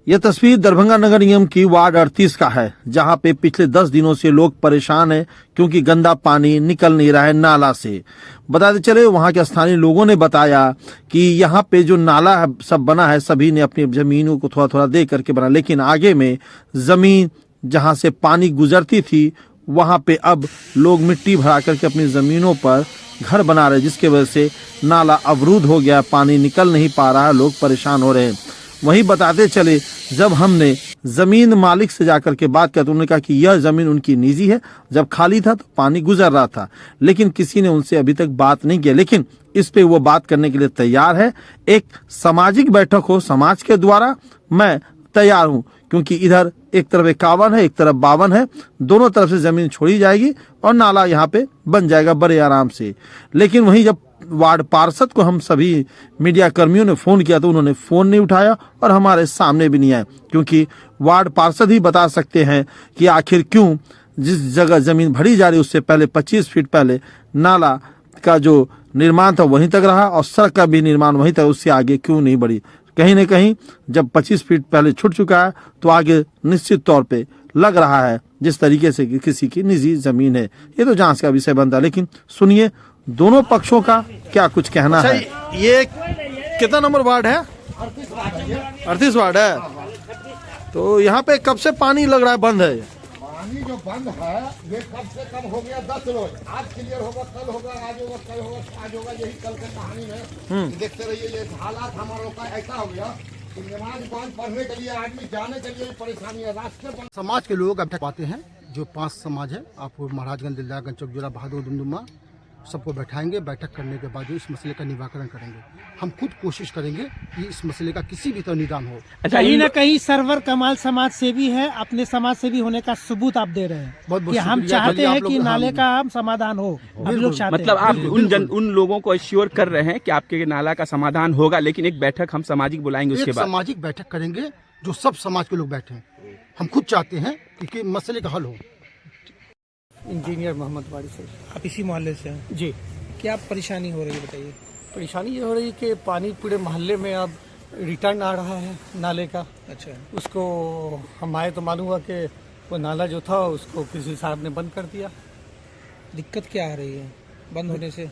यह तस्वीर दरभंगा नगर निगम की वार्ड 38 का है, जहां पे पिछले 10 दिनों से लोग परेशान हैं क्योंकि गंदा पानी निकल नहीं रहा है नाला से। बताते चले वहां के स्थानीय लोगों ने बताया कि यहां पे जो नाला सब बना है सभी ने अपनी जमीनों को थोड़ा थोड़ा दे करके बना, लेकिन आगे में जमीन जहां से पानी गुजरती थी वहां पे अब लोग मिट्टी भरा करके अपनी जमीनों पर घर बना रहे, जिसकी वजह से नाला अवरुद्ध हो गया, पानी निकल नहीं पा रहा, लोग परेशान हो रहे हैं। वहीं बताते चले जब हमने जमीन मालिक से जाकर के बात की तो उन्होंने कहा कि यह जमीन उनकी निजी है, जब खाली था तो पानी गुजर रहा था, लेकिन किसी ने उनसे अभी तक बात नहीं की, लेकिन इस पे वो बात करने के लिए तैयार है। एक सामाजिक बैठक हो समाज के द्वारा, मैं तैयार हूं, क्योंकि इधर एक तरफ 51 है, एक तरफ 52 है, दोनों तरफ से जमीन छोड़ी जाएगी और नाला यहाँ पे बन जाएगा बड़े आराम से। लेकिन वहीं जब वार्ड पार्षद को हम सभी मीडिया कर्मियों ने फोन किया तो उन्होंने फोन नहीं उठाया और हमारे सामने भी नहीं आए, क्योंकि वार्ड पार्षद ही बता सकते हैं कि आखिर क्यों जिस जगह जमीन भरी जा रही उससे पहले 25 फीट पहले नाला का जो निर्माण था वहीं तक रहा और सड़क का भी निर्माण वहीं तक, उससे आगे क्यों नहीं बढ़ी। कहीं न कहीं जब 25 फीट पहले छूट चुका है तो आगे निश्चित तौर पे लग रहा है जिस तरीके से कि किसी की निजी जमीन है। ये तो जांच का विषय बनता है, लेकिन सुनिए दोनों पक्षों का क्या कुछ कहना है। ये कितना नंबर वार्ड है? 38 वार्ड है। तो यहाँ पे कब से पानी लग रहा है बंद है? पानी जो बंद है ये कब से कम हो गया 10 रोज। आज क्लियर होगा, कल होगा, आज होगा, कल होगा, आज होगा, यही कल की कहानी है। देखते रहिए ये हालात हमारों का ऐसा हो गया कि नमाज बांध पढ़ने के लिए आदमी जाने के लिए परेशानी है। रास्ते समाज के लोग अब आते हैं, जो 5 समाज है, आपको महाराजगंज, दिल्लागंज, चौकजोरा, बहादुर, दुमदुमा, सबको बैठाएंगे। बैठक करने के बाद इस मसले का निराकरण करेंगे। हम खुद कोशिश करेंगे कि इस मसले का किसी भी तरह निदान हो। अच्छा, कहीं ना कहीं सरवर कमाल समाज सेवी है, अपने समाज सेवी होने का सबूत आप दे रहे हैं कि हम चाहते हैं कि नाले का समाधान हो। हम लोग चाहते मतलब आप उन लोगों को एश्योर कर रहे हैं कि आपके नाला का समाधान होगा, लेकिन एक बैठक हम सामाजिक बुलाएंगे, उसके बाद सामाजिक बैठक करेंगे जो सब समाज के लोग बैठे। हम खुद चाहते हैं कि मसले का हल हो। इंजीनियर मोहम्मद वारी से। आप इसी मोहल्ले से हैं? जी। क्या परेशानी हो रही है बताइए। परेशानी ये हो रही है कि पानी पूरे मोहल्ले में अब रिटर्न आ रहा है नाले का। अच्छा। उसको हम आए तो मालूम हुआ कि वो नाला जो था उसको किसी साहब ने बंद कर दिया। दिक्कत क्या आ रही है बंद होने से?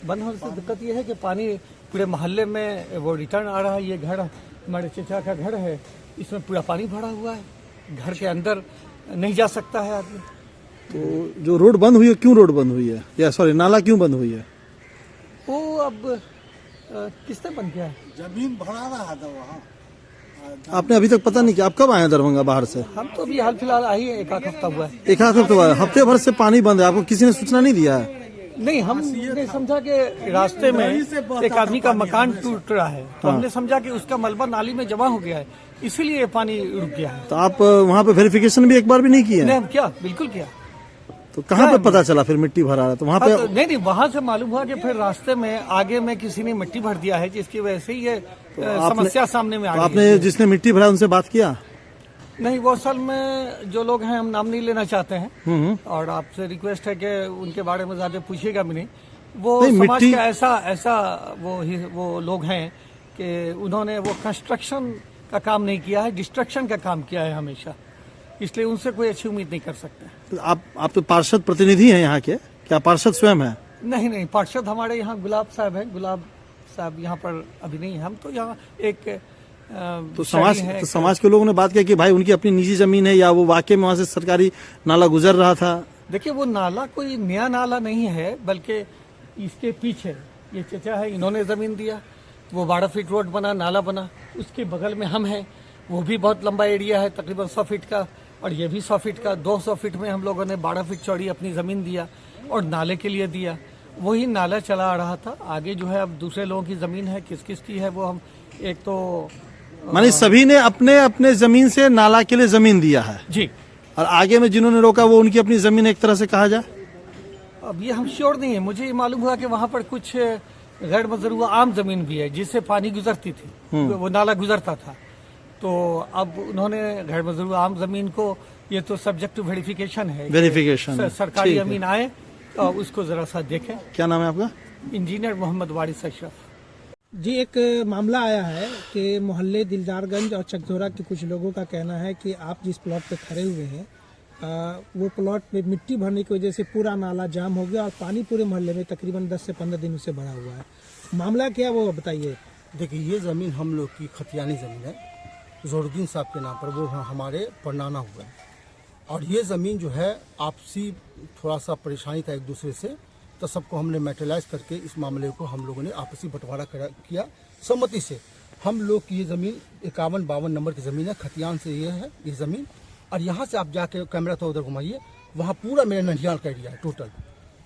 बंद होने से दिक्कत ये है कि पानी पूरे मोहल्ले में वो रिटर्न आ रहा है। ये घर हमारे चचा का घर है, इसमें पूरा पानी भरा हुआ है, घर के अंदर नहीं जा सकता है आदमी। तो जो रोड बंद हुई है, क्यों रोड बंद हुई है, या सॉरी नाला क्यों बंद हुई है? वो अब किसने बंद किया है? जमीन भरा रहा था वहाँ। आपने अभी तक पता नहीं कि आप कब आए हैं दरभंगा बाहर से? हम तो अभी हाल फिलहाल आई है, एक आध हफ्ता हुआ है। एक आध हफ्ते बाद? हफ्ते भर से पानी बंद है, आपको किसी ने सूचना नहीं दिया है? नहीं, हमने समझा कि रास्ते में एक आदमी का मकान टूट रहा है, तो हमने समझा कि उसका मलबा नाली में जमा हो गया है, इसीलिए पानी रुक गया है। तो आप वहाँ पे वेरिफिकेशन भी एक बार भी नहीं किया? नहीं, हम किया, बिल्कुल किया। तो कहाँ पे पता चला फिर मिट्टी भरा रहा? तो वहाँ पे नहीं, वहाँ से मालूम हुआ कि फिर रास्ते में आगे में किसी ने मिट्टी भर दिया है, जिसकी वजह से ये समस्या सामने में आ गई। आपने जिसने मिट्टी भरा उनसे बात किया? नहीं, वो असल में जो लोग हैं हम नाम नहीं लेना चाहते हैं और आपसे रिक्वेस्ट है कि उनके बारे में ज्यादा पूछिएगा भी नहीं। वो समाज का ऐसा वो लोग हैं कि उन्होंने वो कंस्ट्रक्शन का काम नहीं किया है, डिस्ट्रक्शन का काम किया है हमेशा, इसलिए उनसे कोई अच्छी उम्मीद नहीं कर सकते। तो आप तो पार्षद प्रतिनिधि हैं यहाँ के, क्या पार्षद स्वयं है? नहीं, पार्षद हमारे यहाँ गुलाब साहब है। गुलाब साहब यहाँ पर अभी नहीं है। हम तो यहाँ एक तो समाज के लोगों ने बात किया कि भाई उनकी अपनी निजी जमीन है, या वो वाकई में वहाँ से सरकारी नाला गुजर रहा था? देखिए, वो नाला कोई नया नाला नहीं है, बल्कि इसके पीछे ये चचा है, इन्होंने जमीन दिया, वो 12 फीट रोड बना, नाला बना, उसके बगल में हम हैं, वो भी बहुत लंबा एरिया है, तकरीबन 100 फीट का, और ये भी 100 फीट का। 200 फीट में हम लोगों ने 12 फीट चौड़ी अपनी जमीन दिया और नाले के लिए दिया। वही नाला चला आ रहा था। आगे जो है अब दूसरे लोगों की जमीन है, किस किस की है वो हम एक तो माने सभी ने अपने अपने जमीन से नाला के लिए जमीन दिया है जी, और आगे में जिन्होंने रोका वो उनकी अपनी जमीन एक तरह से कहा जाए। अब ये हम श्योर नहीं है। मुझे ये मालूम हुआ कि वहाँ पर कुछ गैर मजरूआ आम जमीन भी है जिससे पानी गुजरती थी, वो नाला गुजरता था। तो अब उन्होंने गैर मजरूआ आम जमीन को, ये तो सब्जेक्ट टू वेरिफिकेशन है, सरकारी जमीन आए और उसको जरा सा देखें। क्या नाम है आपका? इंजीनियर मोहम्मद वारिस अशरफ। जी, एक मामला आया है कि मोहल्ले दिलदारगंज और चकधोरा के कुछ लोगों का कहना है कि आप जिस प्लॉट पे खड़े हुए हैं वो प्लॉट पे मिट्टी भरने की वजह से पूरा नाला जाम हो गया और पानी पूरे मोहल्ले में तकरीबन 10 से 15 दिनों से भरा हुआ है। मामला क्या वो बताइए। देखिए, ये ज़मीन हम लोग की खतियानी ज़मीन है, ज़ोरुद्दीन साहब के नाम पर, वो हमारे परनाना हुआ है। और ये ज़मीन जो है आपसी थोड़ा सा परेशानी था एक दूसरे से, तो सबको हमने मेटलाइज करके इस मामले को हम लोगों ने आपसी बंटवारा किया सहमति से। हम लोग की ये ज़मीन 51-52 नंबर की ज़मीन है, खतियान से ये है ये ज़मीन। और यहाँ से आप जाके कैमरा तो उधर घुमाइए, वहाँ पूरा मेरा नंदियाल का एरिया है टोटल।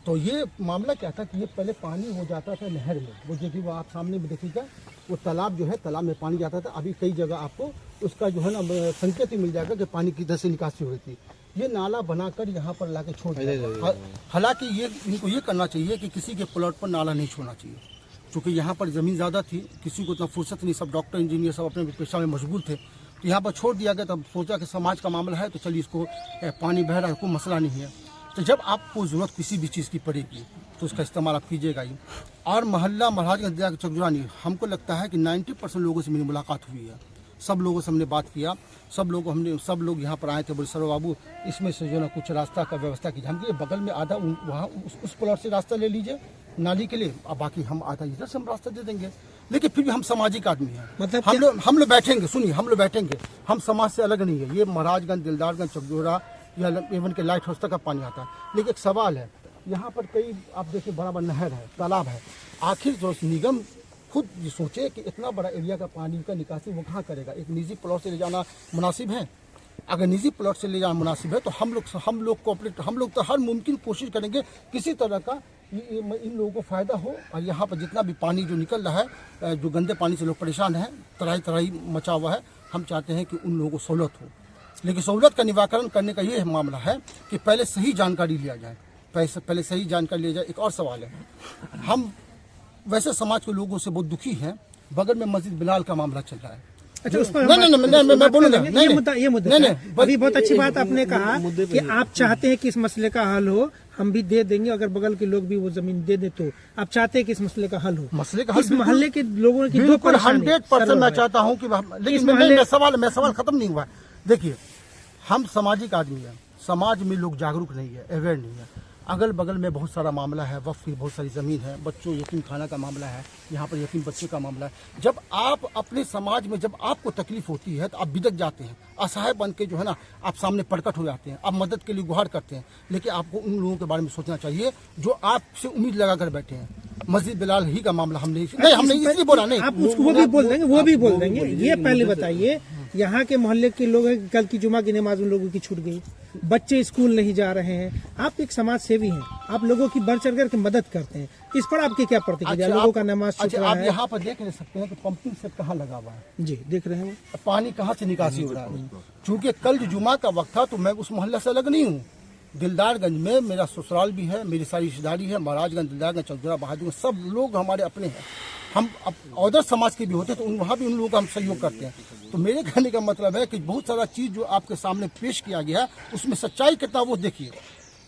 तो ये मामला क्या था कि ये पहले पानी हो जाता था नहर में, वो जो कि वो आप सामने में देखिएगा, वो तालाब जो है, तालाब में पानी जाता था। अभी कई जगह आपको उसका जो है ना संकेत ही मिल जाएगा कि पानी किधर से निकासी हुई थी। ये नाला बनाकर यहाँ पर लाके छोड़ दिया। हालांकि ये इनको ये करना चाहिए कि किसी के प्लॉट पर नाला नहीं छोड़ना चाहिए, क्योंकि यहाँ पर ज़मीन ज़्यादा थी, किसी को इतना फुर्सत नहीं, सब डॉक्टर इंजीनियर सब अपने पेशा में मशगूल थे। तो यहाँ पर छोड़ दिया गया। तब सोचा कि समाज का मामला है तो चलिए इसको पानी बह रहा है, कोई मसला नहीं है। तो जब आपको ज़रूरत किसी भी चीज़ की पड़ेगी तो उसका इस्तेमाल आप कीजिएगा ही। और मोहल्ला महाराजगंज चकधोरा, हमको लगता है कि 90% लोगों से मेरी मुलाकात हुई है, सब लोगों से हमने बात किया, सब लोग यहाँ पर आए थे, बोले सर बाबू इसमें से जो ना कुछ रास्ता का व्यवस्था कीजिए। हम ये बगल में आधा वहाँ उस प्लॉट से रास्ता ले लीजिए नाली के लिए, अब बाकी हम आधा इधर से हम रास्ता दे देंगे। लेकिन फिर भी हम सामाजिक आदमी हैं, मतलब हम लोग बैठेंगे, सुनिए, हम लोग बैठेंगे, हम समाज से अलग नहीं है। ये महाराजगंज, दिलदारगंज, चकधोरा या एवन के लाइट हाउस तक का पानी आता है। लेकिन एक सवाल है, यहाँ पर कई आप देखिए बराबर नहर है, तालाब है, आखिर जो निगम खुद ये सोचे कि इतना बड़ा एरिया का पानी का निकासी वो कहाँ करेगा। एक निजी प्लॉट से ले जाना मुनासिब है? अगर निजी प्लॉट से ले जाना मुनासिब है तो हम लोग कोऑपरेट, हम लोग तो हर मुमकिन कोशिश करेंगे किसी तरह का इन लोगों को फ़ायदा हो। और यहाँ पर जितना भी पानी जो निकल रहा है, जो गंदे पानी से लोग परेशान हैं, तराई मचा हुआ है, हम चाहते हैं कि उन लोगों को सहूलत हो। लेकिन सहूलत का निवारण करने का ये मामला है कि पहले सही जानकारी लिया जाए, पहले सही जानकारी लिया जाए। एक और सवाल है, हम वैसे समाज के लोगों से बहुत दुखी हैं, बगल में मस्जिद बिलाल का मामला चल रहा है। अच्छा, उस पर मैं बोलूँगा ये मुद्दा अभी बहुत अच्छी बात आपने कहा कि आप चाहते हैं कि इस मसले का हल हो, हम भी दे देंगे, अगर बगल के लोग भी वो जमीन दे दे तो आप चाहते हैं कि इस मसले का हल हो। मसले का हल इस मोहल्ले के लोगों की 100% मैं चाहता हूँ कि, लेकिन मैं सवाल खत्म नहीं हुआ। देखिए, हम सामाजिक आदमी हैं, समाज में लोग जागरूक नहीं है, अवेयर नहीं है। अगल बगल में बहुत सारा मामला है, वक्फ की बहुत सारी ज़मीन है, बच्चों यतीम खाना का मामला है, यहाँ पर यतीम बच्चे का मामला है। जब आप अपने समाज में जब आपको तकलीफ होती है तो आप बिदक जाते हैं, असहाय बन के जो है ना आप सामने प्रकट हो जाते हैं, आप मदद के लिए गुहार करते हैं। लेकिन आपको उन लोगों के बारे में सोचना चाहिए जो आपसे उम्मीद लगा कर बैठे हैं। मस्जिद बिलाल ही का मामला हमने इसलिए बोला नहीं, आप उसको वो भी बोल देंगे। ये पहले बताइए, यहाँ के मोहल्ले के लोग हैं, कल की जुमा की नमाज उन लोगों की छूट गई, बच्चे स्कूल नहीं जा रहे हैं, आप एक समाज सेवी हैं, आप लोगों की बढ़ चढ़ करके मदद करते हैं, इस पर आपकी क्या प्रतिक्रिया? लोगों का नमाज छूट रहा है। आप यहाँ पर देख ले सकते हैं कि पंपिंग सेट कहाँ लगा हुआ है। जी, देख रहे हैं, पानी कहाँ से निकासी हो रहा है। चूंकि कल जुमा का वक्त था तो मैं उस मोहल्ले से अलग नहीं हूँ। दिलदारगंज में मेरा ससुराल भी है, मेरी सारी रिश्तेदारी है, महाराजगंज, दिलदारगंज, चकधोरा, बहादुरगंज, सब लोग हमारे अपने हैं। हम अदर समाज के भी होते तो वहाँ भी उन लोगों का हम सहयोग करते हैं। तो मेरे कहने का मतलब है कि बहुत सारा चीज़ जो आपके सामने पेश किया गया है उसमें सच्चाई कितना वो देखिए।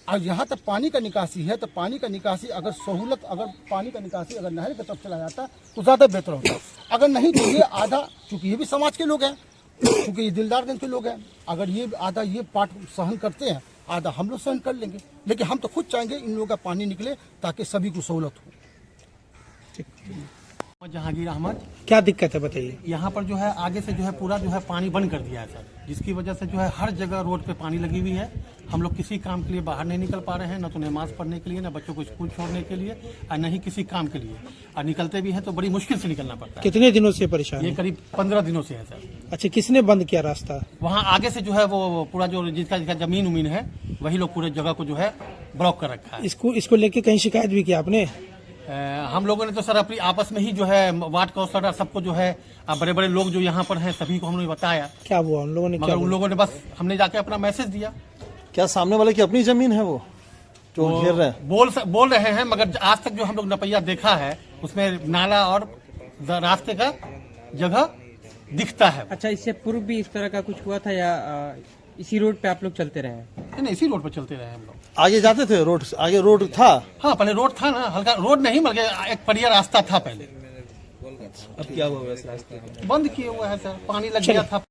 और यहाँ तक पानी का निकासी है तो पानी का निकासी अगर सहूलत, अगर पानी का निकासी अगर नहर की तरफ चला जाता तो ज़्यादा बेहतर होता। अगर नहीं तो ये आधा, चूँकि ये भी समाज के लोग हैं, क्योंकि ये दिलदारगंज के लोग हैं, अगर ये आधा ये पार्ट सहन करते हैं, आधा हम लोग सहन कर लेंगे। लेकिन हम तो खुद चाहेंगे इन लोगों का पानी निकले ताकि सभी को सहूलत हो। जहांगीर अहमद, क्या दिक्कत है बताइए? यहाँ पर जो है आगे से जो है पूरा जो है पानी बंद कर दिया है सर, जिसकी वजह से जो है हर जगह रोड पे पानी लगी हुई है। हम लोग किसी काम के लिए बाहर नहीं निकल पा रहे हैं, न तो नमाज पढ़ने के लिए, न बच्चों को स्कूल छोड़ने के लिए, और न ही किसी काम के लिए। और निकलते भी हैं तो बड़ी मुश्किल से निकलना पड़ता है। कितने दिनों से परेशान ये है? करीब 15 दिनों से है सर। अच्छा, किसने बंद किया रास्ता? वहाँ आगे से जो है वो पूरा जो जिसका जमीन उमीन है वही लोग पूरे जगह को जो है ब्लॉक कर रखा है। इसको लेके कहीं शिकायत भी किया आपने? हम लोगों ने तो सर अपनी आपस में ही जो है वार्ड काउंसलर सबको जो है बड़े बड़े लोग जो यहाँ पर हैं सभी को हमने बताया। क्या हुआ उन लोगों ने? मगर उन लोगों ने बस हमने जाके अपना मैसेज दिया। क्या सामने वाले की अपनी जमीन है वो जो घेर रहे हैं? बोल रहे हैं, मगर आज तक जो हम लोग नपैया देखा है उसमें नाला और रास्ते का जगह दिखता है। अच्छा, इससे पूर्व भी इस तरह का कुछ हुआ था या इसी रोड पे आप लोग चलते रहे? नहीं, इसी रोड पे चलते रहे हम लोग। आगे जाते थे, रोड आगे रोड था? हाँ, पहले रोड था ना, हल्का रोड नहीं बल्कि एक परिया रास्ता था पहले। थे। अब क्या हुआ इस रास्ते में? बंद किए हुए हैं सर, पानी लग गया था।